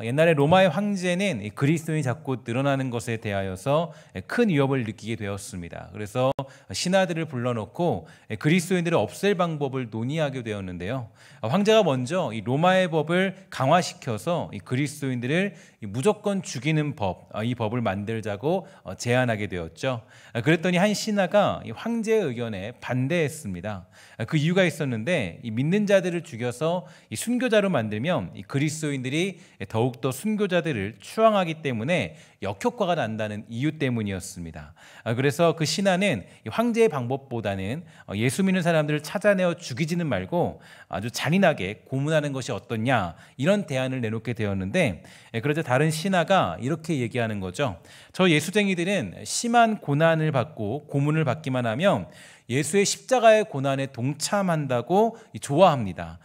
옛날에 로마의 황제는 이 그리스도인이 자꾸 늘어나는 것에 대하여서 큰 위협을 느끼게 되었습니다. 그래서 신하들을 불러놓고 그리스도인들을 없앨 방법을 논의하게 되었는데요. 황제가 먼저 이 로마의 법을 강화시켜서 이 그리스도인들을 무조건 죽이는 법, 이 법을 만들자고 제안하게 되었죠. 그랬더니 한 신하가 이 황제의 의견에 반대했습니다. 그 이유가 있었는데, 이 믿는 자들을 죽여서 이 순교자로 만들면 이 그리스도인들이 더욱더 순교자들을 추앙하기 때문에 역효과가 난다는 이유 때문이었습니다. 그래서 그 신하는 황제의 방법보다는 예수 믿는 사람들을 찾아내어 죽이지는 말고 아주 잔인하게 고문하는 것이 어떻냐, 이런 대안을 내놓게 되었는데, 그러자 다른 신하가 이렇게 얘기하는 거죠. 저 예수쟁이들은 심한 고난을 받고 고문을 받기만 하면 예수의 십자가의 고난에 동참한다고 좋아합니다.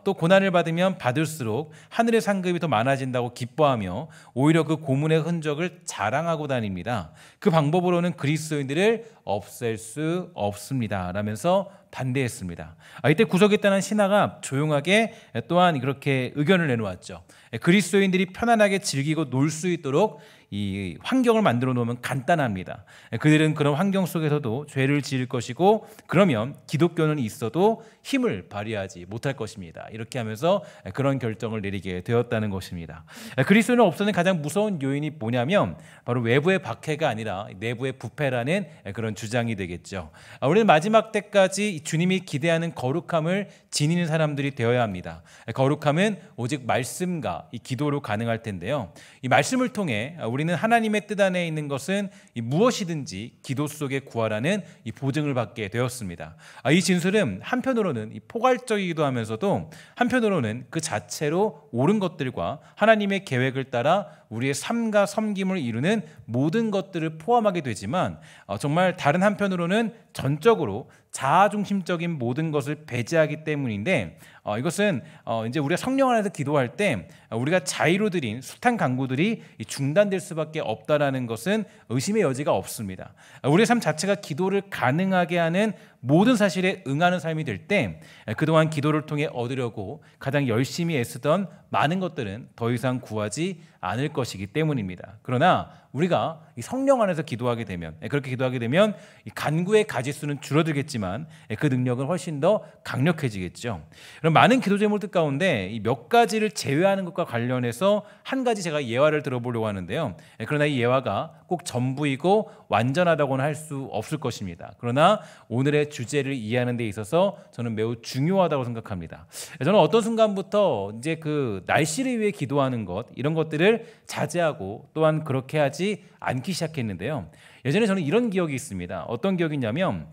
또 고난을 받으면 받을수록 하늘의 상급이 더 많아진다고 기뻐하며 오히려 그 고문의 흔적을 자랑하고 다닙니다. 그 방법으로는 그리스도인들을 없앨 수 없습니다 라면서 반대했습니다. 이때 구석에 있던 신하가 조용하게 또한 그렇게 의견을 내놓았죠. 그리스도인들이 편안하게 즐기고 놀 수 있도록 이 환경을 만들어 놓으면 간단합니다. 그들은 그런 환경 속에서도 죄를 지을 것이고, 그러면 기독교는 있어도 힘을 발휘하지 못할 것입니다. 이렇게 하면서 그런 결정을 내리게 되었다는 것입니다. 그리스도인을 없애는 가장 무서운 요인이 뭐냐면 바로 외부의 박해가 아니라 내부의 부패라는 그런 주장이 되겠죠. 우리는 마지막 때까지 주님이 기대하는 거룩함을 지니는 사람들이 되어야 합니다. 거룩함은 오직 말씀과 이 기도로 가능할 텐데요. 이 말씀을 통해 우리는 하나님의 뜻 안에 있는 것은 무엇이든지 기도 속에 구하라는 이 보증을 받게 되었습니다. 이 진술은 한편으로는 포괄적이기도 하면서도 한편으로는 그 자체로 옳은 것들과 하나님의 계획을 따라 우리의 삶과 섬김을 이루는 모든 것들을 포함하게 되지만, 정말 다른 한편으로는 전적으로 자아중심적인 모든 것을 배제하기 때문인데, 이것은 이제 우리가 성령 안에서 기도할 때 우리가 자의로 드린 숱한 간구들이 중단될 수밖에 없다라는 것은 의심의 여지가 없습니다. 우리의 삶 자체가 기도를 가능하게 하는 모든 사실에 응하는 삶이 될 때 그동안 기도를 통해 얻으려고 가장 열심히 애쓰던 많은 것들은 더 이상 구하지 않을 것이기 때문입니다. 그러나 우리가 이 성령 안에서 기도하게 되면, 그렇게 기도하게 되면 이 간구의 가지수는 줄어들겠지만 그 능력은 훨씬 더 강력해지겠죠. 그럼 많은 기도 제목들 가운데 이 몇 가지를 제외하는 것과 관련해서 한 가지 제가 예화를 들어보려고 하는데요. 그러나 이 예화가 꼭 전부이고 완전하다고는 할 수 없을 것입니다. 그러나 오늘의 주제를 이해하는 데 있어서 저는 매우 중요하다고 생각합니다. 저는 어떤 순간부터 이제 그 날씨를 위해 기도하는 것, 이런 것들을 자제하고 또한 그렇게 하지 않기 시작했는데요. 예전에 저는 이런 기억이 있습니다. 어떤 기억이냐면,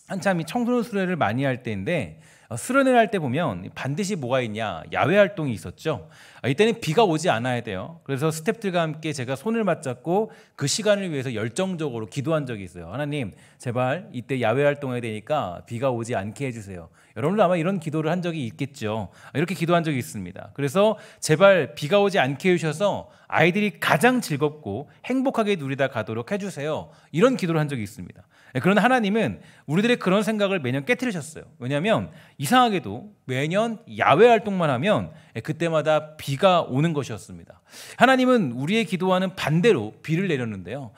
한참 이 청소년 수련을 많이 할 때인데, 수련을 할 때 보면 반드시 뭐가 있냐, 야외 활동이 있었죠. 이때는 비가 오지 않아야 돼요. 그래서 스태프들과 함께 제가 손을 맞잡고 그 시간을 위해서 열정적으로 기도한 적이 있어요. 하나님, 제발 이때 야외 활동해야 되니까 비가 오지 않게 해주세요. 여러분도 아마 이런 기도를 한 적이 있겠죠. 이렇게 기도한 적이 있습니다. 그래서 제발 비가 오지 않게 해주셔서 아이들이 가장 즐겁고 행복하게 누리다 가도록 해주세요. 이런 기도를 한 적이 있습니다. 그러나 하나님은 우리들의 그런 생각을 매년 깨트리셨어요. 왜냐하면 이상하게도 매년 야외 활동만 하면 그때마다 비가 오는 것이었습니다. 하나님은 우리의 기도와는 반대로 비를 내렸는데요.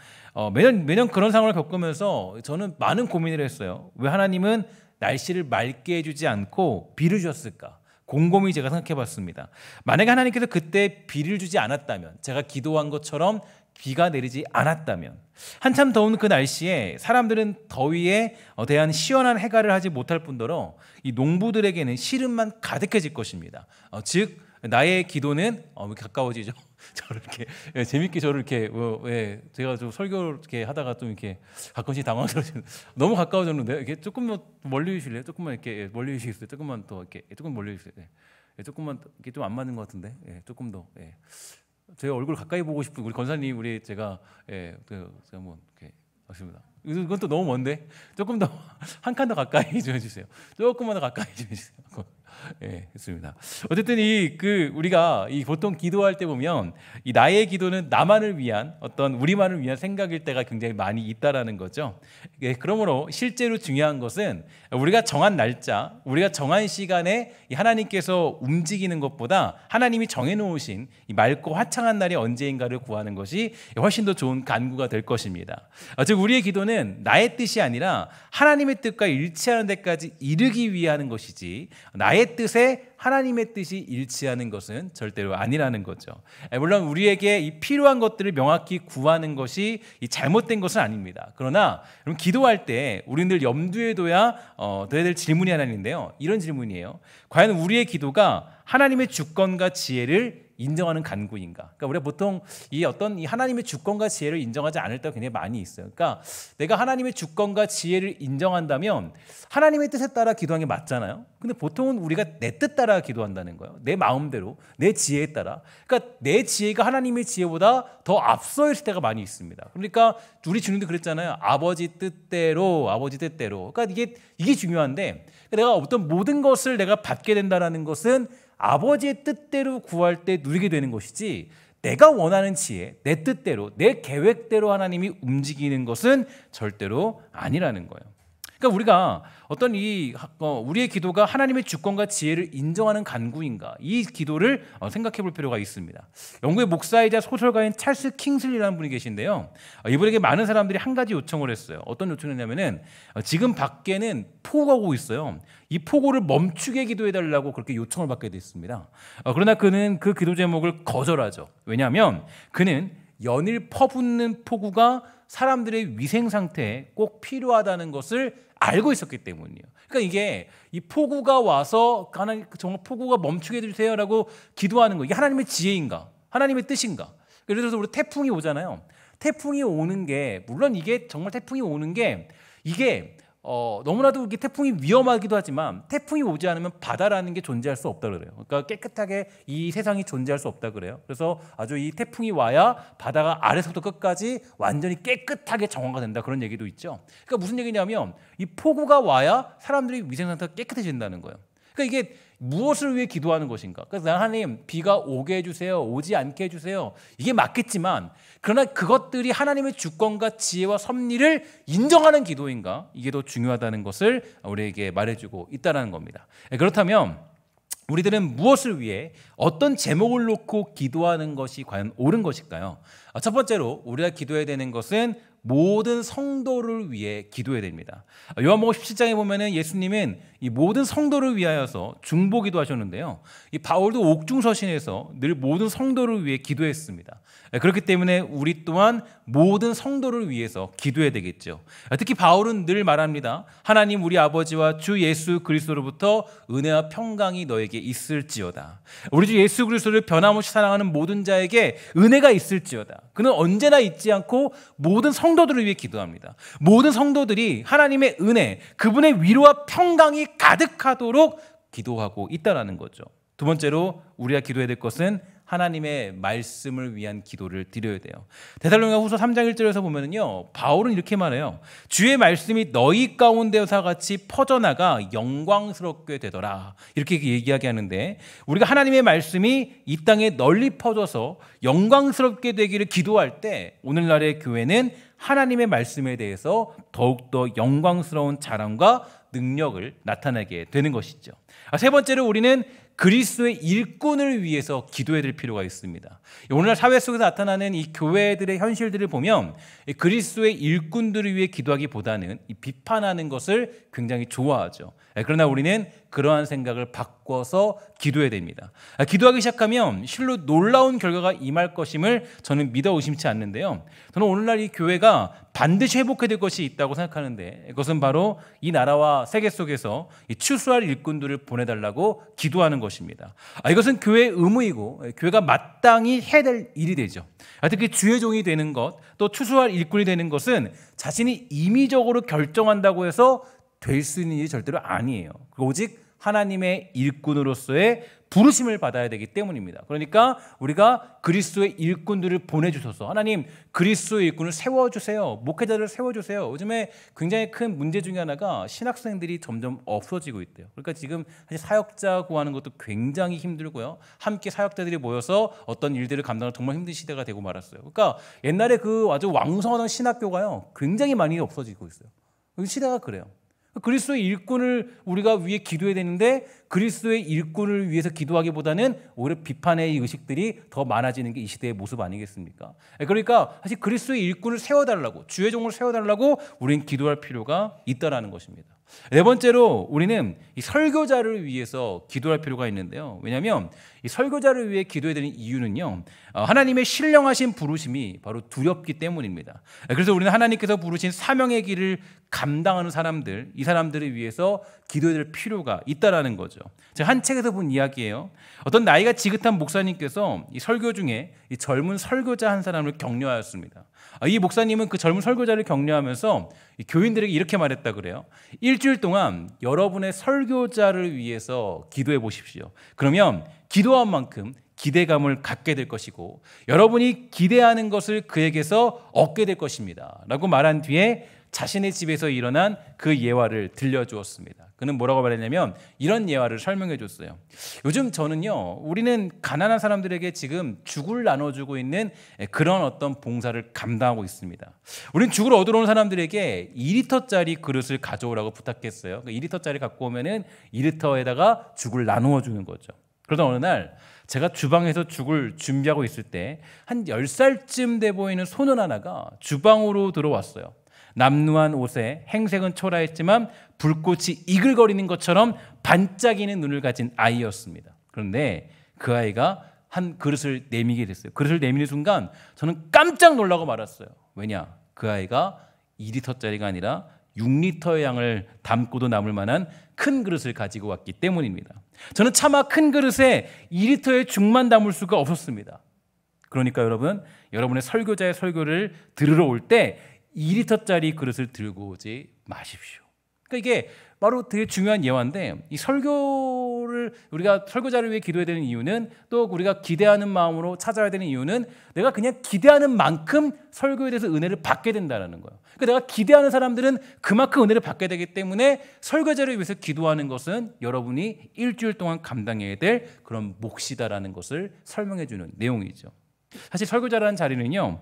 매년 그런 상황을 겪으면서 저는 많은 고민을 했어요. 왜 하나님은 날씨를 맑게 해주지 않고 비를 주셨을까? 곰곰이 제가 생각해 봤습니다. 만약에 하나님께서 그때 비를 주지 않았다면, 제가 기도한 것처럼 비가 내리지 않았다면, 한참 더운 그 날씨에 사람들은 더위에 대한 시원한 해갈을 하지 못할 뿐더러 이 농부들에게는 시름만 가득해질 것입니다. 즉 나의 기도는 왜 이렇게 가까워지죠? 저렇게 재밌게 저를 이렇게 제가 좀 설교를 이렇게 하다가 좀 이렇게 가끔씩 당황스러워지는, 너무 가까워졌는데 이렇게 조금만 멀리 주실래요? 조금만 이렇게 멀리 주시겠어요? 조금만 더 이렇게 조금 멀리 주세요. 조금만 이렇게 좀 안 맞는 것 같은데, 조금 더. 제 얼굴 가까이 보고 싶은 우리 권사님, 우리 제가 제가 뭐 이렇게 맞습니다. 이건 또 너무 먼데 조금 더 한 칸 더 가까이 좀 해주세요. 조금만 더 가까이 좀 해주세요. 예, 좋습니다. 어쨌든 우리가 보통 기도할 때 보면 이 나의 기도는 나만을 위한 어떤 우리만을 위한 생각일 때가 굉장히 많이 있다라는 거죠. 예, 그러므로 실제로 중요한 것은 우리가 정한 날짜, 우리가 정한 시간에 이 하나님께서 움직이는 것보다 하나님이 정해놓으신 이 맑고 화창한 날이 언제인가를 구하는 것이 훨씬 더 좋은 간구가 될 것입니다. 즉 우리의 기도는 나의 뜻이 아니라 하나님의 뜻과 일치하는 데까지 이르기 위해 하는 것이지 나의 뜻에 하나님의 뜻이 일치하는 것은 절대로 아니라는 거죠. 물론 우리에게 이 필요한 것들을 명확히 구하는 것이 이 잘못된 것은 아닙니다. 그러나 기도할 때 우리는 늘 염두에 둬야 될 질문이 하나 있는데요. 이런 질문이에요. 과연 우리의 기도가 하나님의 주권과 지혜를 인정하는 간구인가? 그러니까 우리가 보통 이 하나님의 주권과 지혜를 인정하지 않을 때가 굉장히 많이 있어요. 그러니까 내가 하나님의 주권과 지혜를 인정한다면 하나님의 뜻에 따라 기도하는 게 맞잖아요. 근데 보통은 우리가 내 뜻 따라 기도한다는 거예요. 내 마음대로, 내 지혜에 따라. 그러니까 내 지혜가 하나님의 지혜보다 더 앞서 있을 때가 많이 있습니다. 그러니까 우리 주님도 그랬잖아요. 아버지 뜻대로, 아버지 뜻대로. 그러니까 이게 중요한데 내가 어떤 모든 것을 내가 받게 된다는 것은 아버지의 뜻대로 구할 때 누리게 되는 것이지 내가 원하는 지혜, 내 뜻대로, 내 계획대로 하나님이 움직이는 것은 절대로 아니라는 거예요. 그러니까 우리가 우리의 기도가 하나님의 주권과 지혜를 인정하는 간구인가, 이 기도를 생각해 볼 필요가 있습니다. 영국의 목사이자 소설가인 찰스 킹슬리라는 분이 계신데요. 이분에게 많은 사람들이 한 가지 요청을 했어요. 어떤 요청을 했냐면은 지금 밖에는 폭우가 오고 있어요. 이 폭우를 멈추게 기도해 달라고 그렇게 요청을 받게 됐습니다. 그러나 그는 그 기도 제목을 거절하죠. 왜냐하면 그는 연일 퍼붓는 폭우가 사람들의 위생 상태에 꼭 필요하다는 것을 알고 있었기 때문이에요. 그러니까 이게 이 폭우가 와서 하나님 정말 폭우가 멈추게 해주세요라고 기도하는 거, 이게 하나님의 지혜인가, 하나님의 뜻인가? 예를 들어서 우리 태풍이 오잖아요. 태풍이 오는 게 물론 이게 정말 태풍이 오는 게 이게 너무나도 이게 태풍이 위험하기도 하지만 태풍이 오지 않으면 바다라는 게 존재할 수 없다 그래요. 그러니까 깨끗하게 이 세상이 존재할 수 없다 그래요. 그래서 아주 이 태풍이 와야 바다가 아래서부터 끝까지 완전히 깨끗하게 정화가 된다, 그런 얘기도 있죠. 그러니까 무슨 얘기냐면 이 폭우가 와야 사람들이 위생 상태가 깨끗해진다는 거예요. 그러니까 이게 무엇을 위해 기도하는 것인가? 그래서 하나님 비가 오게 해주세요, 오지 않게 해주세요, 이게 맞겠지만 그러나 그것들이 하나님의 주권과 지혜와 섭리를 인정하는 기도인가? 이게 더 중요하다는 것을 우리에게 말해주고 있다는 겁니다. 그렇다면 우리들은 무엇을 위해 어떤 제목을 놓고 기도하는 것이 과연 옳은 것일까요? 첫 번째로 우리가 기도해야 되는 것은 모든 성도를 위해 기도해야 됩니다. 요한복음 17장에 보면은 예수님은 이 모든 성도를 위하여서 중보기도 하셨는데요. 이 바울도 옥중서신에서 늘 모든 성도를 위해 기도했습니다. 그렇기 때문에 우리 또한 모든 성도를 위해서 기도해야 되겠죠. 특히 바울은 늘 말합니다. 하나님 우리 아버지와 주 예수 그리스도로부터 은혜와 평강이 너에게 있을지어다. 우리 주 예수 그리스도를 변함없이 사랑하는 모든 자에게 은혜가 있을지어다. 그는 언제나 잊지 않고 모든 성도들을 위해 기도합니다. 모든 성도들이 하나님의 은혜, 그분의 위로와 평강이 가득하도록 기도하고 있다는 거죠. 두 번째로 우리가 기도해야 될 것은 하나님의 말씀을 위한 기도를 드려야 돼요. 데살로니가 후서 3장 1절에서 보면은요, 바울은 이렇게 말해요. 주의 말씀이 너희 가운데서 같이 퍼져나가 영광스럽게 되더라, 이렇게 얘기하게 하는데, 우리가 하나님의 말씀이 이 땅에 널리 퍼져서 영광스럽게 되기를 기도할 때 오늘날의 교회는 하나님의 말씀에 대해서 더욱더 영광스러운 자랑과 능력을 나타내게 되는 것이죠. 세 번째로 우리는 그리스도의 일꾼을 위해서 기도해야 될 필요가 있습니다. 오늘날 사회 속에서 나타나는 이 교회들의 현실들을 보면 그리스도의 일꾼들을 위해 기도하기보다는 이 비판하는 것을 굉장히 좋아하죠. 그러나 우리는 그러한 생각을 바꿔서 기도해야 됩니다. 기도하기 시작하면 실로 놀라운 결과가 임할 것임을 저는 믿어 의심치 않는데요. 저는 오늘날 이 교회가 반드시 회복해야 될 것이 있다고 생각하는데, 그것은 바로 이 나라와 세계 속에서 이 추수할 일꾼들을 보내달라고 기도하는 것입니다. 이것은 교회의 의무이고 교회가 마땅히 해야 될 일이 되죠. 특히 주의 종이 되는 것, 또 추수할 일꾼이 되는 것은 자신이 임의적으로 결정한다고 해서 될 수 있는 일이 절대로 아니에요. 오직 하나님의 일꾼으로서의 부르심을 받아야 되기 때문입니다. 그러니까 우리가 그리스도의 일꾼들을 보내주셔서 하나님 그리스도의 일꾼을 세워주세요. 목회자들을 세워주세요. 요즘에 굉장히 큰 문제 중에 하나가 신학생들이 점점 없어지고 있대요. 그러니까 지금 사실 사역자 구하는 것도 굉장히 힘들고요. 함께 사역자들이 모여서 어떤 일들을 감당하는 정말 힘든 시대가 되고 말았어요. 그러니까 옛날에 그 아주 왕성하던 신학교가요 굉장히 많이 없어지고 있어요. 시대가 그래요. 그리스도의 일꾼을 우리가 위해 기도해야 되는데 그리스도의 일꾼을 위해서 기도하기보다는 오히려 비판의 의식들이 더 많아지는 게 이 시대의 모습 아니겠습니까? 그러니까 사실 그리스도의 일꾼을 세워달라고 주의 종을 세워달라고 우리는 기도할 필요가 있다라는 것입니다. 네 번째로 우리는 이 설교자를 위해서 기도할 필요가 있는데요. 왜냐하면 이 설교자를 위해 기도해야 되는 이유는요. 하나님의 신령하신 부르심이 바로 두렵기 때문입니다. 그래서 우리는 하나님께서 부르신 사명의 길을 감당하는 사람들, 이 사람들을 위해서 기도해야 될 필요가 있다라는 거죠. 제가 한 책에서 본 이야기예요. 어떤 나이가 지긋한 목사님께서 이 설교 중에 이 젊은 설교자 한 사람을 격려하였습니다. 이 목사님은 그 젊은 설교자를 격려하면서 교인들에게 이렇게 말했다 그래요. 일주일 동안 여러분의 설교자를 위해서 기도해 보십시오. 그러면 기도한 만큼 기대감을 갖게 될 것이고 여러분이 기대하는 것을 그에게서 얻게 될 것입니다. 라고 말한 뒤에 자신의 집에서 일어난 그 예화를 들려주었습니다. 그는 뭐라고 말했냐면 이런 예화를 설명해 줬어요. 요즘 저는요, 우리는 가난한 사람들에게 지금 죽을 나눠주고 있는 그런 어떤 봉사를 감당하고 있습니다. 우리는 죽을 얻으러 온 사람들에게 2리터짜리 그릇을 가져오라고 부탁했어요. 2리터짜리 갖고 오면은 2리터에다가 죽을 나누어 주는 거죠. 그러다 어느 날 제가 주방에서 죽을 준비하고 있을 때 한 10살쯤 돼 보이는 소년 하나가 주방으로 들어왔어요. 남루한 옷에 행색은 초라했지만 불꽃이 이글거리는 것처럼 반짝이는 눈을 가진 아이였습니다. 그런데 그 아이가 한 그릇을 내미게 됐어요. 그릇을 내미는 순간 저는 깜짝 놀라고 말았어요. 왜냐? 그 아이가 2리터짜리가 아니라 6리터의 양을 담고도 남을 만한 큰 그릇을 가지고 왔기 때문입니다. 저는 차마 큰 그릇에 2리터의 죽만 담을 수가 없었습니다. 그러니까 여러분의 설교자의 설교를 들으러 올 때 2리터짜리 그릇을 들고 오지 마십시오. 그러니까 이게 바로 되게 중요한 예화인데 이 설교를 우리가 설교자를 위해 기도해야 되는 이유는 또 우리가 기대하는 마음으로 찾아야 되는 이유는 내가 그냥 기대하는 만큼 설교에 대해서 은혜를 받게 된다는 거예요. 그러니까 내가 기대하는 사람들은 그만큼 은혜를 받게 되기 때문에 설교자를 위해서 기도하는 것은 여러분이 일주일 동안 감당해야 될 그런 몫이다라는 것을 설명해 주는 내용이죠. 사실 설교자라는 자리는요.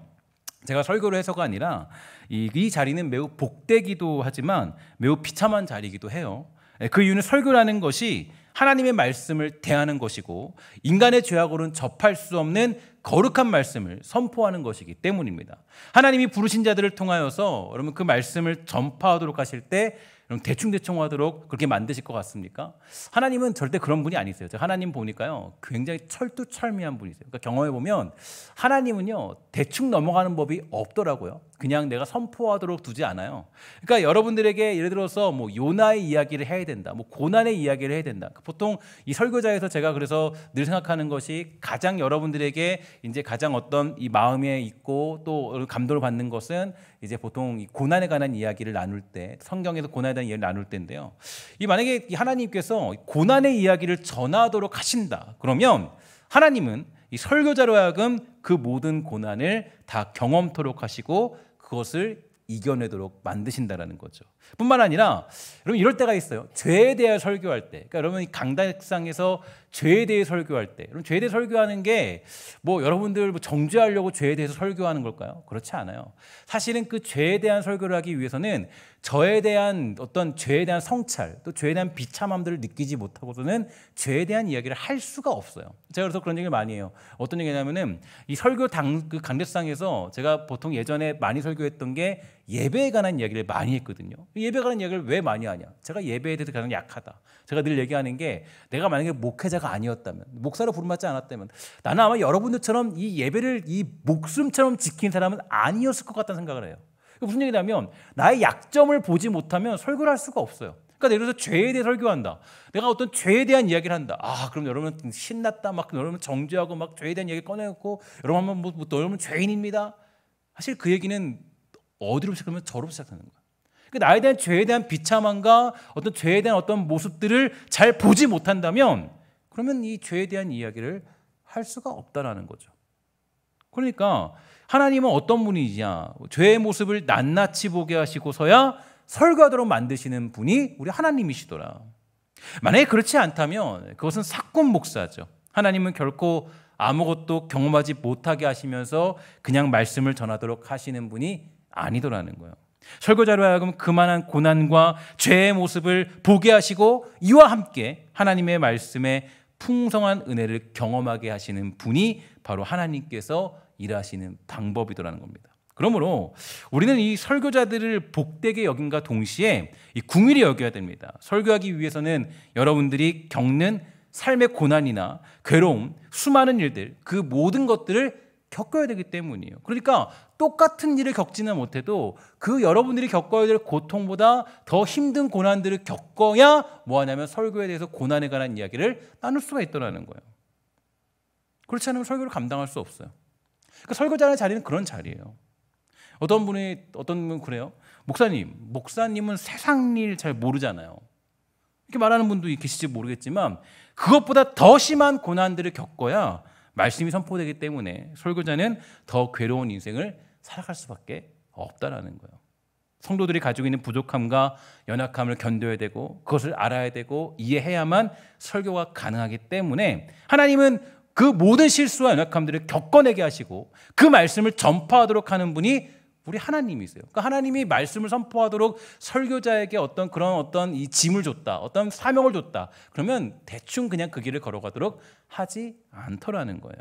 제가 설교를 해서가 아니라 이 자리는 매우 복되기도 하지만 매우 비참한 자리이기도 해요. 그 이유는 설교라는 것이 하나님의 말씀을 대하는 것이고 인간의 죄악으로는 접할 수 없는 거룩한 말씀을 선포하는 것이기 때문입니다. 하나님이 부르신 자들을 통하여서 여러분 그 말씀을 전파하도록 하실 때 여러분 대충대충 하도록 그렇게 만드실 것 같습니까? 하나님은 절대 그런 분이 아니세요. 제가 하나님 보니까요 굉장히 철두철미한 분이세요. 그러니까 경험해 보면 하나님은요 대충 넘어가는 법이 없더라고요. 그냥 내가 선포하도록 두지 않아요. 그러니까 여러분들에게 예를 들어서 뭐 요나의 이야기를 해야 된다, 뭐 고난의 이야기를 해야 된다. 보통 이 설교자에서 제가 그래서 늘 생각하는 것이 가장 여러분들에게 이제 가장 어떤 이 마음에 있고 또 감동을 받는 것은 이제 보통 이 고난에 관한 이야기를 나눌 때 성경에서 고난에 대한 이야기를 나눌 때인데요. 이 만약에 하나님께서 고난의 이야기를 전하도록 하신다. 그러면 하나님은 이 설교자로 하여금 그 모든 고난을 다 경험토록 하시고 그것을 이겨내도록 만드신다라는 거죠. 뿐만 아니라 여러분 이럴 때가 있어요. 죄에 대해 설교할 때, 그러니까 여러분 이 강단상에서 죄에 대해 설교할 때, 여러분 죄에 대해 설교하는 게 뭐 여러분들 뭐 정죄하려고 죄에 대해서 설교하는 걸까요? 그렇지 않아요. 사실은 그 죄에 대한 설교를 하기 위해서는 저에 대한 어떤 죄에 대한 성찰, 또 죄에 대한 비참함들을 느끼지 못하고서는 죄에 대한 이야기를 할 수가 없어요. 제가 그래서 그런 얘기를 많이 해요. 어떤 얘기냐면은 이 설교 그 강대상에서 제가 보통 예전에 많이 설교했던 게 예배에 관한 이야기를 많이 했거든요. 예배에 관한 이야기를 왜 많이 하냐? 제가 예배에 대해서 가장 약하다. 제가 늘 얘기하는 게 내가 만약에 목회자가 아니었다면, 목사로 부름받지 않았다면 나는 아마 여러분들처럼 이 예배를 이 목숨처럼 지킨 사람은 아니었을 것 같다는 생각을 해요. 무슨 얘기냐면 나의 약점을 보지 못하면 설교를 할 수가 없어요. 그러니까 예를 들어서 죄에 대해 설교한다. 내가 어떤 죄에 대한 이야기를 한다. 아, 그럼 여러분 신났다. 막 여러분 정죄하고 막 죄에 대한 이야기 꺼내놓고 여러분 한번 여러분 죄인입니다. 사실 그 얘기는 어디로 시작하면 저로 시작하는 거예요. 나에 대한 죄에 대한 비참함과 어떤 죄에 대한 어떤 모습들을 잘 보지 못한다면 그러면 이 죄에 대한 이야기를 할 수가 없다라는 거죠. 그러니까 하나님은 어떤 분이냐, 죄의 모습을 낱낱이 보게 하시고서야 설교하도록 만드시는 분이 우리 하나님이시더라. 만약에 그렇지 않다면 그것은 사꾼 목사죠. 하나님은 결코 아무것도 경험하지 못하게 하시면서 그냥 말씀을 전하도록 하시는 분이 아니더라는 거예요. 설교자로 하여금 그만한 고난과 죄의 모습을 보게 하시고 이와 함께 하나님의 말씀에 풍성한 은혜를 경험하게 하시는 분이 바로 하나님께서 일하시는 방법이더라는 겁니다. 그러므로 우리는 이 설교자들을 복되게 여김과 동시에 이 궁일이 여겨야 됩니다. 설교하기 위해서는 여러분들이 겪는 삶의 고난이나 괴로움, 수많은 일들, 그 모든 것들을 겪어야 되기 때문이에요. 그러니까 똑같은 일을 겪지는 못해도 그 여러분들이 겪어야 될 고통보다 더 힘든 고난들을 겪어야 뭐하냐면 설교에 대해서 고난에 관한 이야기를 나눌 수가 있더라는 거예요. 그렇지 않으면 설교를 감당할 수 없어요. 그러니까 설교자의 자리는 그런 자리예요. 어떤 분은 그래요. 목사님은 세상 일 잘 모르잖아요. 이렇게 말하는 분도 계실지 모르겠지만 그것보다 더 심한 고난들을 겪어야 말씀이 선포되기 때문에 설교자는 더 괴로운 인생을 살아갈 수밖에 없다라는 거예요. 성도들이 가지고 있는 부족함과 연약함을 견뎌야 되고 그것을 알아야 되고 이해해야만 설교가 가능하기 때문에 하나님은 그 모든 실수와 연약함들을 겪어내게 하시고 그 말씀을 전파하도록 하는 분이 우리 하나님이세요. 그러니까 하나님이 말씀을 선포하도록 설교자에게 어떤 이 짐을 줬다, 어떤 사명을 줬다. 그러면 대충 그냥 그 길을 걸어가도록 하지 않더라는 거예요.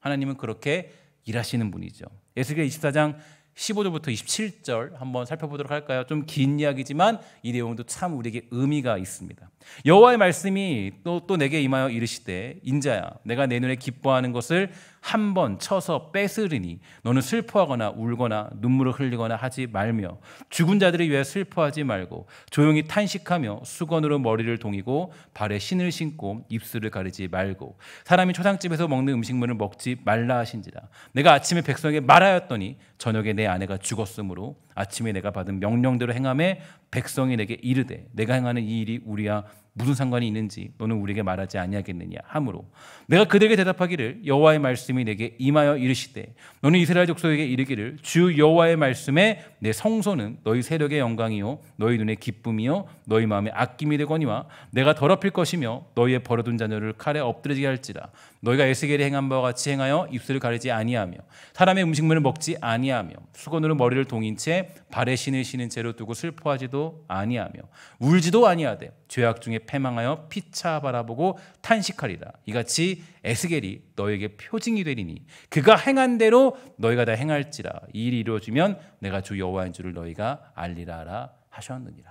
하나님은 그렇게 일하시는 분이죠. 에스겔 24장 15절부터 27절 한번 살펴보도록 할까요? 좀 긴 이야기지만 이 내용도 참 우리에게 의미가 있습니다. 여호와의 말씀이 또 내게 임하여 이르시되 인자야 내가 내 눈에 기뻐하는 것을 한 번 쳐서 뺏으리니 너는 슬퍼하거나 울거나 눈물을 흘리거나 하지 말며 죽은 자들을 위해 슬퍼하지 말고 조용히 탄식하며 수건으로 머리를 동이고 발에 신을 신고 입술을 가리지 말고 사람이 초상집에서 먹는 음식물을 먹지 말라 하신지라. 내가 아침에 백성에게 말하였더니 저녁에 내 아내가 죽었으므로 아침에 내가 받은 명령대로 행하매 백성이 내게 이르되 내가 행하는 이 일이 우리와 무슨 상관이 있는지 너는 우리에게 말하지 아니하겠느냐 하므로 내가 그들에게 대답하기를 여호와의 말씀이 내게 임하여 이르시되 너는 이스라엘 족속에게 이르기를 주 여호와의 말씀에 내 성소는 너희 세력의 영광이요 너희 눈의 기쁨이요 너희 마음의 아낌이 되거니와 내가 더럽힐 것이며 너희의 버려둔 자녀를 칼에 엎드리게 할지라. 너희가 에스겔이 행한 바와 같이 행하여 입술을 가리지 아니하며 사람의 음식물을 먹지 아니하며 수건으로 머리를 동인 채 발에 신을 신은 채로 두고 슬퍼하지도 아니하며 울지도 아니하되 죄악 중에 패망하여 피차 바라보고 탄식하리라. 이같이 에스겔이 너에게 표징이 되리니 그가 행한 대로 너희가 다 행할지라. 이 일이 이루어지면 내가 주 여호와인 줄을 너희가 알리라 하셨느니라.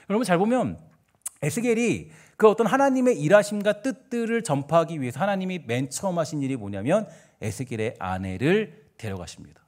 여러분 잘 보면 에스겔이 그 어떤 하나님의 일하심과 뜻들을 전파하기 위해서 하나님이 맨 처음 하신 일이 뭐냐면 에스겔의 아내를 데려가십니다.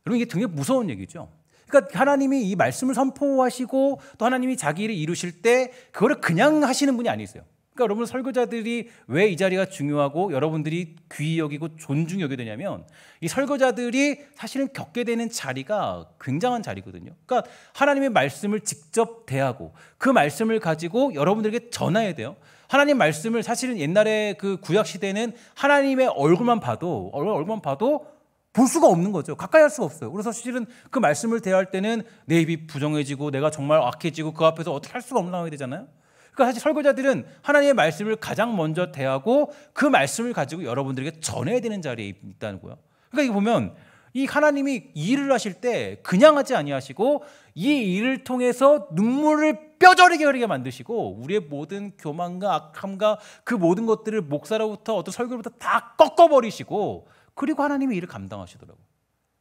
여러분 이게 되게 무서운 얘기죠. 그러니까 하나님이 이 말씀을 선포하시고 또 하나님이 자기 일을 이루실 때 그거를 그냥 하시는 분이 아니세요. 그러니까 여러분 설교자들이 왜 이 자리가 중요하고 여러분들이 귀히 여기고 존중히 여겨야 되냐면 이 설교자들이 사실은 겪게 되는 자리가 굉장한 자리거든요. 그러니까 하나님의 말씀을 직접 대하고 그 말씀을 가지고 여러분들에게 전해야 돼요. 하나님 말씀을 사실은 옛날에 그 구약 시대는 하나님의 얼굴만 봐도 볼 수가 없는 거죠. 가까이 할 수가 없어요. 그래서 사실은 그 말씀을 대할 때는 내 입이 부정해지고 내가 정말 악해지고 그 앞에서 어떻게 할 수가 없는 상황이 되잖아요. 그러니까 사실 설교자들은 하나님의 말씀을 가장 먼저 대하고 그 말씀을 가지고 여러분들에게 전해야 되는 자리에 있다는 거예요. 그러니까 이거 보면 이 하나님이 이 일을 하실 때 그냥 하지 아니하시고 이 일을 통해서 눈물을 뼈저리게 흐르게 만드시고 우리의 모든 교만과 악함과 그 모든 것들을 목사로부터 어떤 설교로부터 다 꺾어버리시고 그리고 하나님의 일을 감당하시더라고요.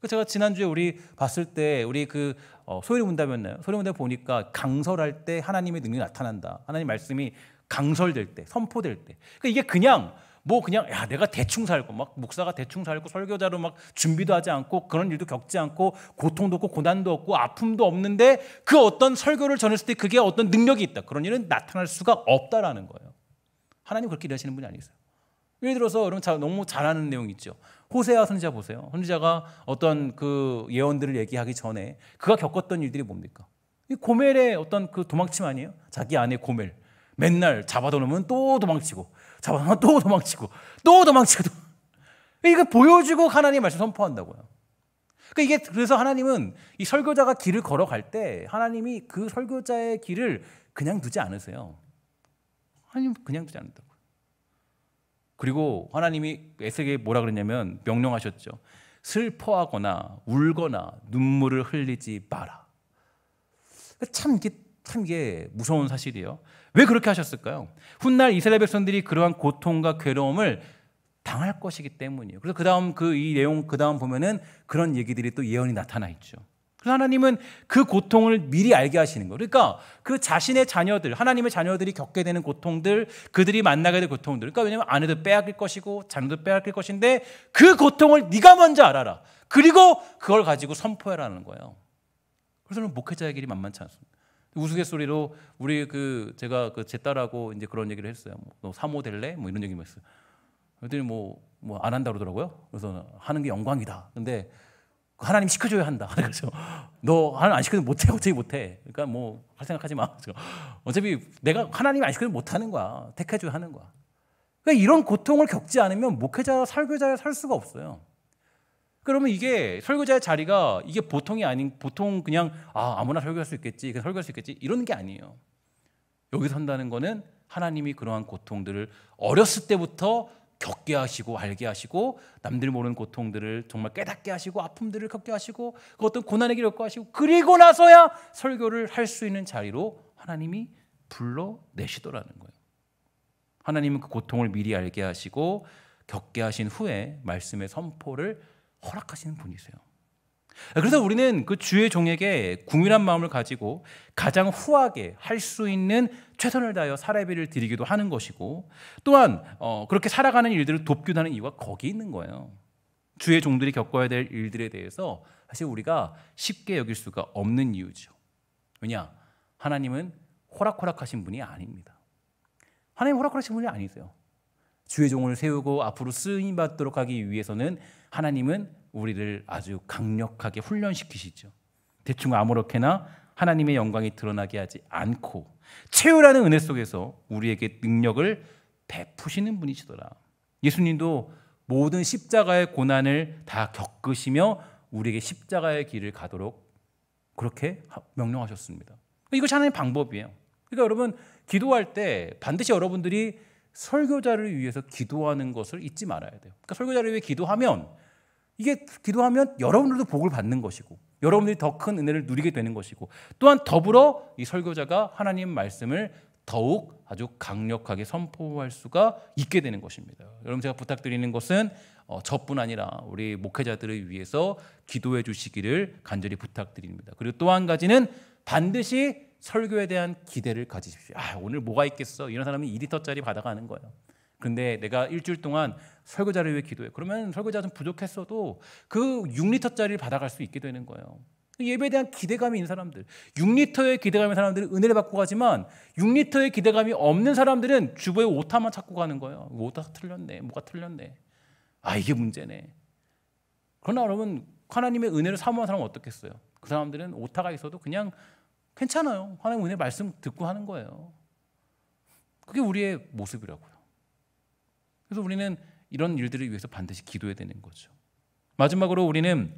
제가 지난주에 우리 봤을 때 우리 그 소요리 문답이었나요? 소요리 문답 보니까 강설할 때 하나님의 능력이 나타난다. 하나님 말씀이 강설될 때, 선포될 때. 그러니까 이게 그냥 야 내가 대충 살고 막 목사가 대충 살고 설교자로 막 준비도 하지 않고 그런 일도 겪지 않고 고통도 없고 고난도 없고 아픔도 없는데 그 어떤 설교를 전했을 때 그게 어떤 능력이 있다. 그런 일은 나타날 수가 없다라는 거예요. 하나님 그렇게 일하시는 분이 아니세요. 예를 들어서 여러분 너무 잘 아는 내용 있죠. 호세아 선지자 보세요. 선지자가 어떤 그 예언들을 얘기하기 전에 그가 겪었던 일들이 뭡니까? 이 고멜의 어떤 그 도망침 아니에요? 자기 아내 고멜 맨날 잡아다 놓으면 또 도망치고, 잡아다 놓으면 또 도망치고, 또 도망치고. 이거 보여주고 하나님 말씀 선포한다고요. 그러니까 이게 그래서 하나님은 이 설교자가 길을 걸어갈 때 하나님이 그 설교자의 길을 그냥 두지 않으세요. 하나님 그냥 두지 않는다고요. 그리고 하나님이 에스겔에게 뭐라 그랬냐면 명령하셨죠. 슬퍼하거나 울거나 눈물을 흘리지 마라. 참 이게 무서운 사실이에요. 왜 그렇게 하셨을까요? 훗날 이스라엘 백성들이 그러한 고통과 괴로움을 당할 것이기 때문이에요. 그래서 그다음 이 내용 그다음 보면은 그런 얘기들이 또 예언이 나타나 있죠. 그래서 하나님은 그 고통을 미리 알게 하시는 거예요. 그러니까 그 자신의 자녀들, 하나님의 자녀들이 겪게 되는 고통들, 그들이 만나게 될 고통들. 그러니까 왜냐하면 아내도 빼앗길 것이고 자녀도 빼앗길 것인데 그 고통을 네가 먼저 알아라. 그리고 그걸 가지고 선포해라는 거예요. 그래서 목회자의 길이 만만치 않습니다. 우스갯소리로 우리 제가 제 딸하고 이제 그런 얘기를 했어요. 너 사모 될래? 뭐 이런 얘기만 했어요. 그랬더니 뭐 안 한다 그러더라고요. 그래서 하는 게 영광이다. 근데 하나님 시켜줘야 한다. 그래서 너 하나님 안 시켜도 못해, 어차피 못해. 그러니까 뭐 할 생각하지 마. 어차피 내가 하나님이 안 시켜도 못하는 거야. 택해줘야 하는 거야. 그러니까 이런 고통을 겪지 않으면 목회자, 설교자에 설 수가 없어요. 그러면 이게 설교자의 자리가 이게 보통이 아닌, 보통 그냥 아무나 설교할 수 있겠지, 설교할 수 있겠지 이런 게 아니에요. 여기 선다는 거는 하나님이 그러한 고통들을 어렸을 때부터 겪게 하시고 알게 하시고 남들 모르는 고통들을 정말 깨닫게 하시고 아픔들을 겪게 하시고 그 어떤 고난의 길을 겪게 하시고 그리고 나서야 설교를 할 수 있는 자리로 하나님이 불러내시더라는 거예요. 하나님은 그 고통을 미리 알게 하시고 겪게 하신 후에 말씀의 선포를 허락하시는 분이세요. 그래서 우리는 그 주의 종에게 궁일한 마음을 가지고 가장 후하게 할 수 있는 최선을 다하여 사례비를 드리기도 하는 것이고 또한 그렇게 살아가는 일들을 돕기도 하는 이유가 거기 있는 거예요. 주의 종들이 겪어야 될 일들에 대해서 사실 우리가 쉽게 여길 수가 없는 이유죠. 왜냐? 하나님은 호락호락하신 분이 아닙니다. 하나님 호락호락하신 분이 아니세요. 주의 종을 세우고 앞으로 쓰임 받도록 하기 위해서는 하나님은 우리를 아주 강력하게 훈련시키시죠. 대충 아무렇게나 하나님의 영광이 드러나게 하지 않고 채우라는 은혜 속에서 우리에게 능력을 베푸시는 분이시더라. 예수님도 모든 십자가의 고난을 다 겪으시며 우리에게 십자가의 길을 가도록 그렇게 명령하셨습니다. 이것이 하나님의 방법이에요. 그러니까 여러분 기도할 때 반드시 여러분들이 설교자를 위해서 기도하는 것을 잊지 말아야 돼요. 그러니까 설교자를 위해 기도하면 여러분들도 복을 받는 것이고 여러분들이 더 큰 은혜를 누리게 되는 것이고 또한 더불어 이 설교자가 하나님 말씀을 더욱 아주 강력하게 선포할 수가 있게 되는 것입니다. 여러분 제가 부탁드리는 것은 저뿐 아니라 우리 목회자들을 위해서 기도해 주시기를 간절히 부탁드립니다. 그리고 또 한 가지는 반드시 설교에 대한 기대를 가지십시오. 오늘 뭐가 있겠어? 이런 사람이 2리터짜리 받아가는 거예요. 근데 내가 일주일 동안 설교자를 위해 기도해. 그러면 설교자 좀 부족했어도 그 6리터짜리를 받아갈 수 있게 되는 거예요. 예배에 대한 기대감이 있는 사람들, 6리터의 기대감이 있는 사람들은 은혜를 받고 가지만 6리터의 기대감이 없는 사람들은 주보에 오타만 찾고 가는 거예요. 오타 틀렸네, 뭐가 틀렸네. 이게 문제네. 그러나 여러분 하나님의 은혜를 사모하는 사람은 어떻겠어요? 그 사람들은 오타가 있어도 그냥 괜찮아요. 하나님 은혜 말씀 듣고 하는 거예요. 그게 우리의 모습이라고요. 그래서 우리는 이런 일들을 위해서 반드시 기도해야 되는 거죠. 마지막으로 우리는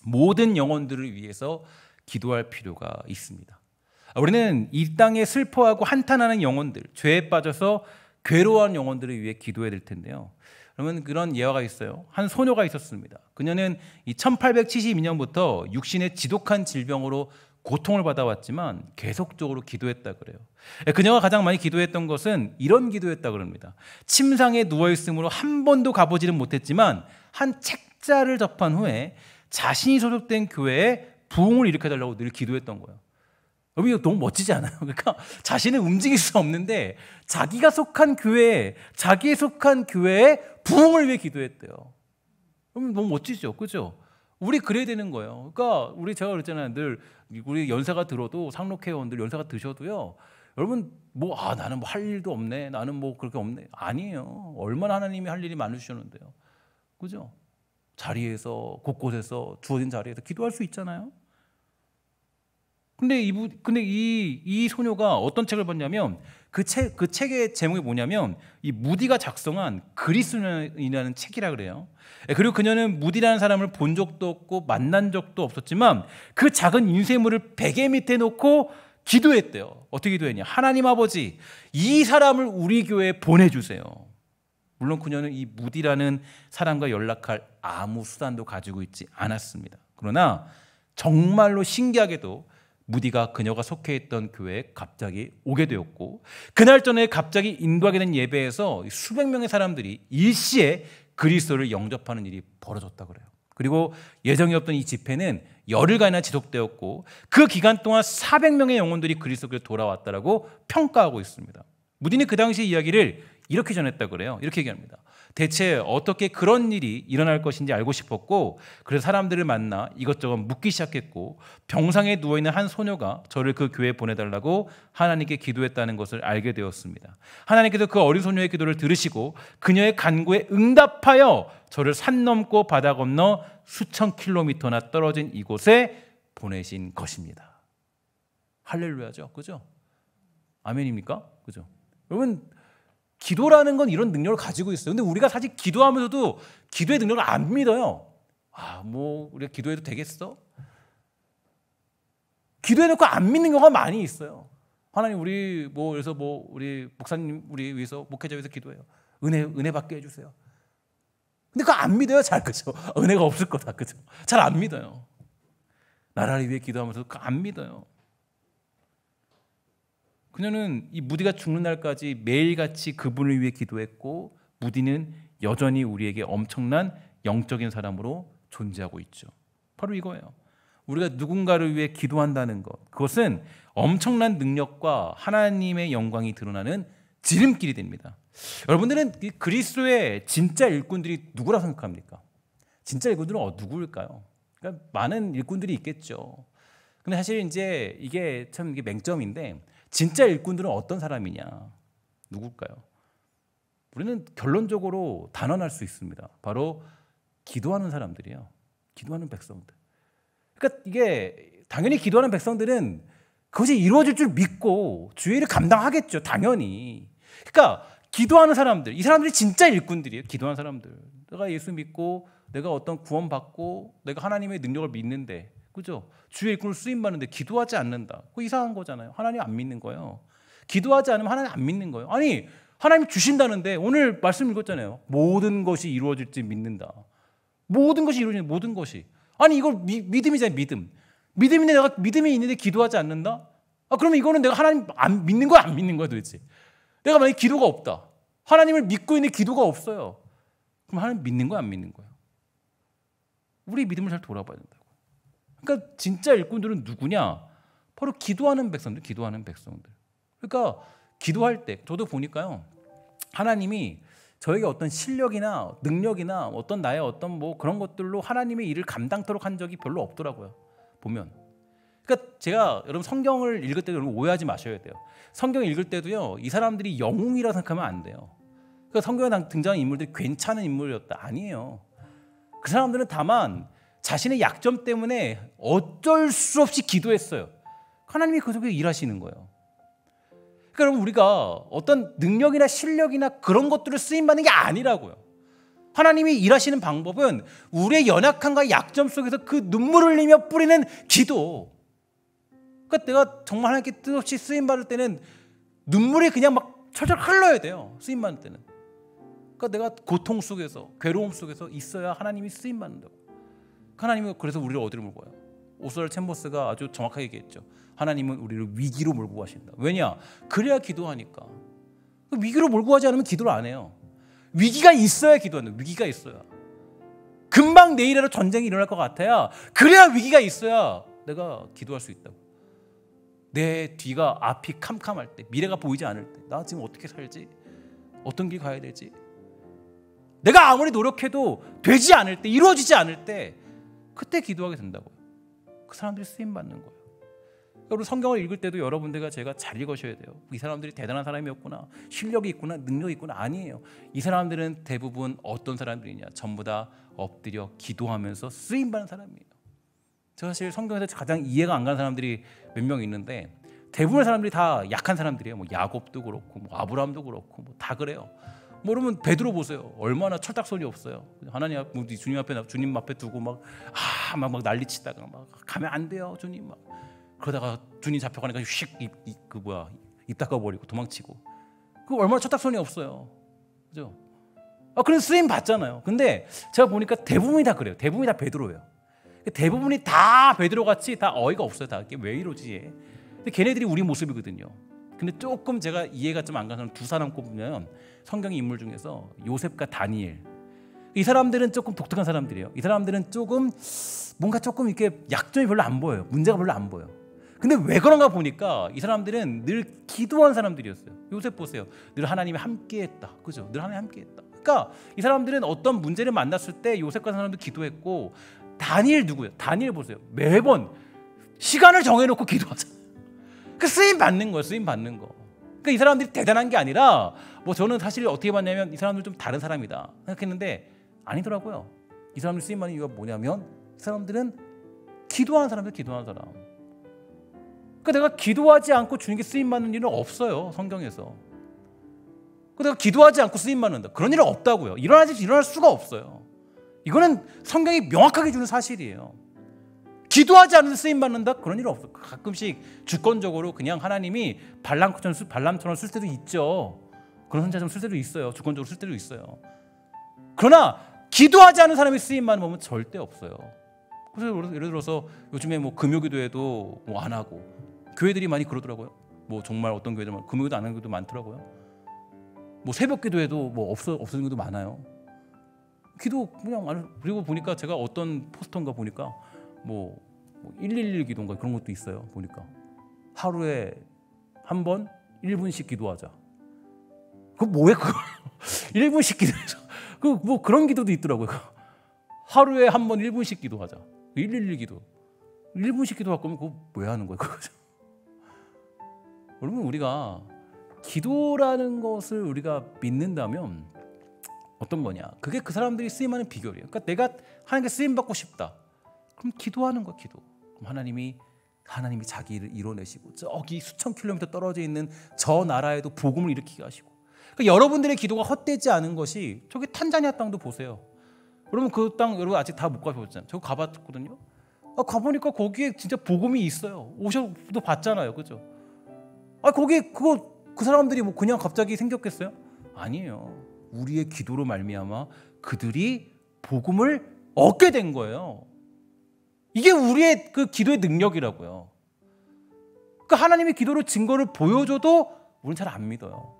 모든 영혼들을 위해서 기도할 필요가 있습니다. 우리는 이 땅에 슬퍼하고 한탄하는 영혼들, 죄에 빠져서 괴로워하는 영혼들을 위해 기도해야 될 텐데요. 그러면 그런 예화가 있어요. 한 소녀가 있었습니다. 그녀는 1872년부터 육신의 지독한 질병으로 고통을 받아왔지만 계속적으로 기도했다 그래요. 그녀가 가장 많이 기도했던 것은 이런 기도했다 그럽니다. 침상에 누워있으므로 한 번도 가보지는 못했지만 한 책자를 접한 후에 자신이 소속된 교회에 부흥을 일으켜달라고 늘 기도했던 거예요. 여러분 이거 너무 멋지지 않아요? 그러니까 자신은 움직일 수 없는데 자기가 속한 교회에 부흥을 위해 기도했대요. 여러분 너무 멋지죠? 그죠? 우리 그래야 되는 거예요. 그러니까 제가 그랬잖아요. 늘 우리 연세가 들어도 상록회원들 연세가 드셔도요. 여러분 나는 할 일도 없네. 나는 그렇게 없네. 아니에요. 얼마나 하나님이 할 일이 많으셨는데요. 그죠? 자리에서 곳곳에서 주어진 자리에서 기도할 수 있잖아요. 근데 이 소녀가 어떤 책을 봤냐면 그 책의 제목이 뭐냐면 이 무디가 작성한 그리스도인이라는 책이라 그래요. 그리고 그녀는 무디라는 사람을 본 적도 없고 만난 적도 없었지만 그 작은 인쇄물을 베개 밑에 놓고 기도했대요. 어떻게 기도했냐? 하나님 아버지, 이 사람을 우리 교회에 보내주세요. 물론 그녀는 이 무디라는 사람과 연락할 아무 수단도 가지고 있지 않았습니다. 그러나 정말로 신기하게도 무디가 그녀가 속해 있던 교회에 갑자기 오게 되었고, 그날 전에 갑자기 인도하게 된 예배에서 수백 명의 사람들이 일시에 그리스도를 영접하는 일이 벌어졌다고 그래요. 그리고 예정이 없던 이 집회는 열흘간이나 지속되었고 그 기간 동안 400명의 영혼들이 그리스도로 돌아왔다라고 평가하고 있습니다. 무디는 그 당시 이야기를 이렇게 전했다고 그래요. 이렇게 얘기합니다. 대체 어떻게 그런 일이 일어날 것인지 알고 싶었고, 그래서 사람들을 만나 이것저것 묻기 시작했고, 병상에 누워있는 한 소녀가 저를 그 교회에 보내달라고 하나님께 기도했다는 것을 알게 되었습니다. 하나님께서 그 어린 소녀의 기도를 들으시고 그녀의 간구에 응답하여 저를 산 넘고 바다 건너 수천 킬로미터나 떨어진 이곳에 보내신 것입니다. 할렐루야죠. 그죠? 아멘입니까? 그죠? 여러분, 기도라는 건 이런 능력을 가지고 있어요. 근데 우리가 사실 기도하면서도 기도의 능력을 안 믿어요. 우리가 기도해도 되겠어? 기도해놓고 안 믿는 경우가 많이 있어요. 하나님, 우리 우리 목사님, 우리 위해서, 목회자 위해서 기도해요. 은혜 받게 해주세요. 근데 그거 안 믿어요, 잘. 그죠? 은혜가 없을 거다. 그죠? 잘 안 믿어요. 나라를 위해 기도하면서 그거 안 믿어요. 그녀는 이 무디가 죽는 날까지 매일같이 그분을 위해 기도했고, 무디는 여전히 우리에게 엄청난 영적인 사람으로 존재하고 있죠. 바로 이거예요. 우리가 누군가를 위해 기도한다는 것, 그것은 엄청난 능력과 하나님의 영광이 드러나는 지름길이 됩니다. 여러분들은 그리스도의 진짜 일꾼들이 누구라고 생각합니까? 진짜 일꾼들은 누구일까요? 그러니까 많은 일꾼들이 있겠죠. 근데 사실 이게 참 맹점인데, 진짜 일꾼들은 어떤 사람이냐? 누굴까요? 우리는 결론적으로 단언할 수 있습니다. 바로 기도하는 사람들이에요. 기도하는 백성들. 그러니까 이게 당연히 기도하는 백성들은 그것이 이루어질 줄 믿고 주의 일을 감당하겠죠. 당연히. 그러니까 기도하는 사람들, 이 사람들이 진짜 일꾼들이에요. 기도하는 사람들. 내가 예수 믿고 내가 어떤 구원 받고 내가 하나님의 능력을 믿는데, 그죠? 주의 일꾼을 쓰임 받는데 기도하지 않는다. 그거 이상한 거잖아요. 하나님 안 믿는 거예요. 기도하지 않으면 하나님 안 믿는 거예요. 아니, 하나님 주신다는데 오늘 말씀 읽었잖아요. 모든 것이 이루어질지 믿는다. 모든 것이 이루어지는, 모든 것이. 아니, 이걸 믿음이잖아요. 믿음인데 내가 믿음이 있는데 기도하지 않는다? 그러면 이거는 내가 하나님 안 믿는 거야, 안 믿는 거야 도대체? 내가 만약에 기도가 없다. 하나님을 믿고 있는데 기도가 없어요. 그럼 하나님 믿는 거야, 안 믿는 거야? 우리 믿음을 잘 돌아봐야 된다고. 그러니까 진짜 일꾼들은 누구냐? 바로 기도하는 백성들, 기도하는 백성들. 그러니까 기도할 때 저도 보니까요, 하나님이 저에게 어떤 실력이나 능력이나 어떤 나의 어떤 그런 것들로 하나님의 일을 감당토록 한 적이 별로 없더라고요. 보면. 그러니까 제가 여러분 성경을 읽을 때 여러분 오해하지 마셔야 돼요. 성경 읽을 때도요, 이 사람들이 영웅이라고 생각하면 안 돼요. 그러니까 성경에 등장한 인물들이 괜찮은 인물이었다, 아니에요. 그 사람들은 다만 자신의 약점 때문에 어쩔 수 없이 기도했어요. 하나님이 그 속에 일하시는 거예요. 그러니까 여러분, 우리가 어떤 능력이나 실력이나 그런 것들을 쓰임받는 게 아니라고요. 하나님이 일하시는 방법은 우리의 연약함과 약점 속에서 그 눈물을 흘리며 뿌리는 기도. 그러니까 내가 정말 하나님께 뜻없이 쓰임받을 때는 눈물이 그냥 막 철철 흘러야 돼요. 쓰임받을 때는. 그러니까 내가 고통 속에서, 괴로움 속에서 있어야 하나님이 쓰임받는다고. 하나님은 그래서 우리를 어디로 몰고 가요? 오스왈드 챔버스가 아주 정확하게 얘기했죠. 하나님은 우리를 위기로 몰고 가신다. 왜냐? 그래야 기도하니까. 위기로 몰고 가지 않으면 기도를 안 해요. 위기가 있어야 기도하는 거예요. 위기가 있어야. 금방 내일이라도 전쟁이 일어날 것 같아야, 그래야 위기가 있어야 내가 기도할 수 있다고. 내 뒤가 앞이 캄캄할 때, 미래가 보이지 않을 때, 나 지금 어떻게 살지? 어떤 길 가야 되지? 내가 아무리 노력해도 되지 않을 때, 이루어지지 않을 때, 그때 기도하게 된다고요. 그 사람들이 쓰임받는 거예요. 여러분 성경을 읽을 때도 여러분들과 제가 잘 읽으셔야 돼요. 이 사람들이 대단한 사람이었구나, 실력이 있구나, 능력이 있구나. 아니에요. 이 사람들은 대부분 어떤 사람들이냐, 전부 다 엎드려 기도하면서 쓰임받는 사람이에요. 제가 사실 성경에서 가장 이해가 안 가는 사람들이 몇 명 있는데 대부분의 사람들이 다 약한 사람들이에요. 뭐 야곱도 그렇고 뭐 아브라함도 그렇고 뭐 다 그래요. 뭐 여러분 베드로 보세요. 얼마나 철딱선이 없어요. 하나님 앞, 주님 앞에 두고 막 난리치다가 막 가면 안 돼요, 주님 막. 그러다가 주님 잡혀가니까 입 닦아버리고 도망치고. 그 얼마나 철딱선이 없어요, 그죠? 그래서 쓰임 받잖아요. 근데 제가 보니까 대부분이 다 그래요. 대부분이 다 베드로예요. 대부분이 다 베드로 같이 다 어이가 없어요. 다 왜 이러지? 근데 걔네들이 우리 모습이거든요. 근데 조금 제가 이해가 좀 안 가는 두 사람 꼽으면 성경의 인물 중에서 요셉과 다니엘. 이 사람들은 조금 독특한 사람들이에요. 이 사람들은 조금 뭔가 조금 이렇게 약점이 별로 안 보여요. 문제가 별로 안 보여. 근데 왜 그런가 보니까 이 사람들은 늘 기도한 사람들이었어요. 요셉 보세요. 늘 하나님이 함께했다. 그죠? 늘 하나님이 함께했다. 그러니까 이 사람들은 어떤 문제를 만났을 때 요셉 같은 사람도 기도했고, 다니엘 누구예요? 다니엘 보세요. 매번 시간을 정해놓고 기도하잖아요. 그 쓰임 받는 거예요. 쓰임 받는 거. 그러니까 이 사람들이 대단한 게 아니라 뭐 저는 사실 어떻게 봤냐면 이 사람들 좀 다른 사람이다 생각했는데 아니더라고요. 이 사람들 쓰임 받는 이유가 뭐냐면 이 사람들은 기도하는 사람들, 기도하는 사람. 그러니까 내가 기도하지 않고 주님께 쓰임 받는 일은 없어요, 성경에서. 내가 기도하지 않고 쓰임 받는다, 그런 일은 없다고요. 일어날 수가 없어요. 이거는 성경이 명확하게 주는 사실이에요. 기도하지 않는 쓰임 받는다, 그런 일은 없어요. 가끔씩 주권적으로 그냥 하나님이 발람처럼 쓸 때도 있죠. 그런 선자처럼 쓸 때도 있어요. 주권적으로 쓸 때도 있어요. 그러나 기도하지 않는 사람이 쓰임 받는 법은 절대 없어요. 그래서 예를 들어서 요즘에 뭐 금요기도회도 뭐 안 하고, 교회들이 많이 그러더라고요. 뭐 정말 어떤 교회들은 금요기도 안 하는 교회도 많더라고요. 뭐 새벽기도회도 뭐 없어진 것도 많아요. 기도 그냥 안. 그리고 보니까 제가 어떤 포스터인가 보니까 뭐 111 기도인가 그런 것도 있어요. 보니까 하루에 한 번 1분씩 기도하자. 그 뭐야 그거? 1분씩 기도해서 그 뭐 그런 기도도 있더라고요. 하루에 한 번 1분씩 기도하자. 111 기도. 1분씩 기도할 거면 그거 왜 하는 거예요, 그거죠? 여러분, 우리가 기도라는 것을 우리가 믿는다면 어떤 거냐? 그게 그 사람들이 쓰임하는 비결이에요. 그러니까 내가 하나님께 쓰임 받고 싶다. 그럼 기도하는 거야, 기도. 그럼 하나님이 자기 일을 이뤄내시고 저기 수천 킬로미터 떨어져 있는 저 나라에도 복음을 일으키게 하시고. 그러니까 여러분들의 기도가 헛되지 않은 것이 저기 탄자니아 땅도 보세요. 여러분 그 땅 여러분 아직 다 못 가보셨잖아요. 저 가봤거든요. 가보니까 거기에 진짜 복음이 있어요. 오셔도 봤잖아요, 그죠? 거기 그 사람들이 뭐 그냥 갑자기 생겼겠어요? 아니에요. 우리의 기도로 말미암아 그들이 복음을 얻게 된 거예요. 이게 우리의 그 기도의 능력이라고요. 그러니까 하나님이 기도로 증거를 보여줘도 우리는 잘 안 믿어요.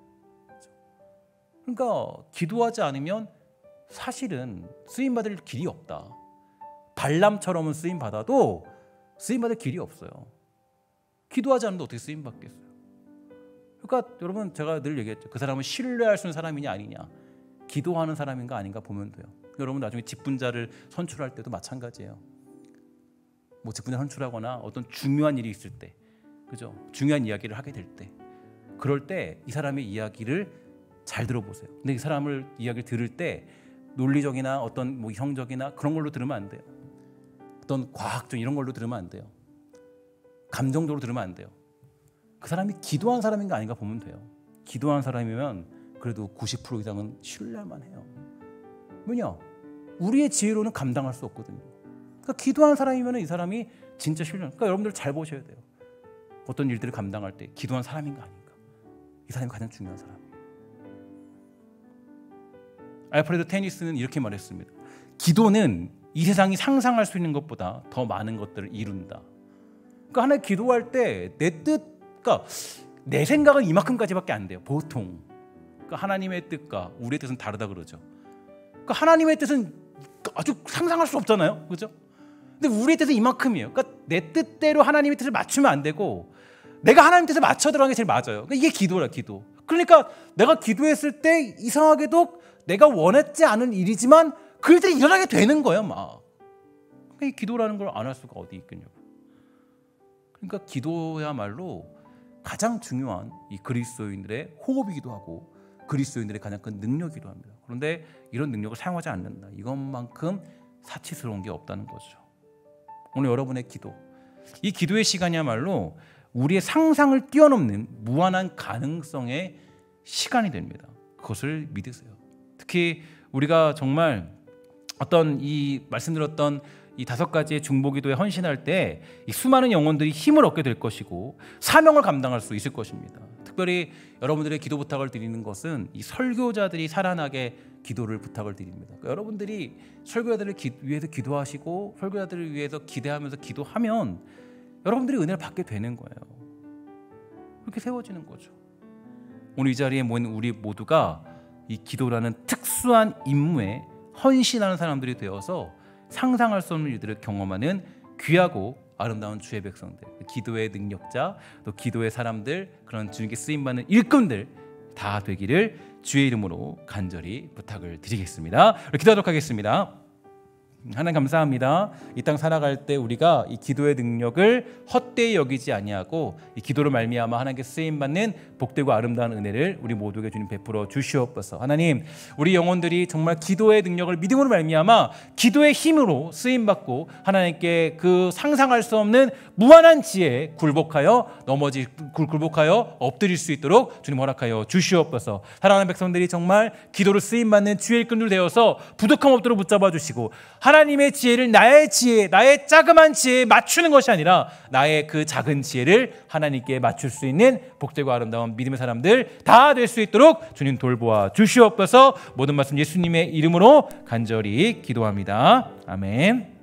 그러니까 기도하지 않으면 사실은 쓰임받을 길이 없다. 발람처럼은 쓰임받아도 쓰임받을 길이 없어요. 기도하지 않는데 어떻게 쓰임받겠어요? 그러니까 여러분, 제가 늘 얘기했죠. 그 사람은 신뢰할 수 있는 사람이냐 아니냐, 기도하는 사람인가 아닌가 보면 돼요. 여러분 나중에 직분자를 선출할 때도 마찬가지예요. 뭐 직분자 선출하거나 어떤 중요한 일이 있을 때, 그죠? 중요한 이야기를 하게 될 때, 그럴 때 이 사람의 이야기를 잘 들어보세요. 근데 이 사람을 이야기를 들을 때 논리적이나 어떤 뭐 이성적이나 그런 걸로 들으면 안 돼요. 어떤 과학적 이런 걸로 들으면 안 돼요. 감정적으로 들으면 안 돼요. 그 사람이 기도한 사람인가 아닌가 보면 돼요. 기도한 사람이면 그래도 90% 이상은 신뢰할만 해요. 왜냐? 우리의 지혜로는 감당할 수 없거든요. 그러니까 기도한 사람이면 이 사람이 진짜 신뢰. 그러니까 여러분들 잘 보셔야 돼요. 어떤 일들을 감당할 때 기도한 사람인가 아닌가. 이 사람이 가장 중요한 사람이에요. 알프레드 테니스는 이렇게 말했습니다. 기도는 이 세상이 상상할 수 있는 것보다 더 많은 것들을 이룬다. 그러니까 하나님 기도할 때 내 뜻, 그러니까 내 생각은 이만큼까지밖에 안 돼요. 보통. 그러니까 하나님의 뜻과 우리의 뜻은 다르다 그러죠. 그러니까 하나님의 뜻은 아주 상상할 수 없잖아요, 그렇죠? 근데 우리의 뜻은 이만큼이에요. 그러니까 내 뜻대로 하나님의 뜻을 맞추면 안 되고 내가 하나님 뜻을 맞춰 들어가는 게 제일 맞아요. 그러니까 이게 기도라, 기도. 그러니까 내가 기도했을 때 이상하게도 내가 원했지 않은 일이지만 그 일들이 일어나게 되는 거예요, 막. 그러니까 이 기도라는 걸 안 할 수가 어디 있겠냐고. 그러니까 기도야말로 가장 중요한 이 그리스도인들의 호흡이기도 하고 그리스도인들의 가장 큰 능력이기도 합니다. 그런데 이런 능력을 사용하지 않는다. 이것만큼 사치스러운 게 없다는 거죠. 오늘 여러분의 기도, 이 기도의 시간이야말로 우리의 상상을 뛰어넘는 무한한 가능성의 시간이 됩니다. 그것을 믿으세요. 특히 우리가 정말 어떤 이 말씀드렸던 이 5가지의 중보기도에 헌신할 때 이 수많은 영혼들이 힘을 얻게 될 것이고 사명을 감당할 수 있을 것입니다. 특별히 여러분들의 기도 부탁을 드리는 것은 이 설교자들이 살아나게 기도를 부탁을 드립니다. 그러니까 여러분들이 설교자들을 위해서 기도하시고 설교자들을 위해서 기대하면서 기도하면 여러분들이 은혜를 받게 되는 거예요. 그렇게 세워지는 거죠. 오늘 이 자리에 모인 우리 모두가 이 기도라는 특수한 임무에 헌신하는 사람들이 되어서 상상할 수 없는 일들을 경험하는 귀하고 아름다운 주의 백성들, 기도의 능력자, 또 기도의 사람들, 그런 주님께 쓰임받는 일꾼들 다 되기를 주의 이름으로 간절히 부탁을 드리겠습니다. 기도하도록 하겠습니다. 하나님 감사합니다. 이 땅 살아갈 때 우리가 이 기도의 능력을 헛되이 여기지 아니하고 이 기도로 말미암아 하나님께 쓰임 받는 복되고 아름다운 은혜를 우리 모두에게 주님 베풀어 주시옵소서. 하나님, 우리 영혼들이 정말 기도의 능력을 믿음으로 말미암아 기도의 힘으로 쓰임 받고 하나님께 그 상상할 수 없는 무한한 지혜에 굴복하여 엎드릴 수 있도록 주님 허락하여 주시옵소서. 사랑하는 백성들이 정말 기도로 쓰임 받는 주의 일꾼들 되어서 부족함 없도록 붙잡아 주시고 하나님의 지혜를 나의 지혜, 나의 자그만 지혜에 맞추는 것이 아니라 나의 그 작은 지혜를 하나님께 맞출 수 있는 복되고 아름다운 믿음의 사람들 다 될 수 있도록 주님 돌보아 주시옵소서. 모든 말씀 예수님의 이름으로 간절히 기도합니다. 아멘.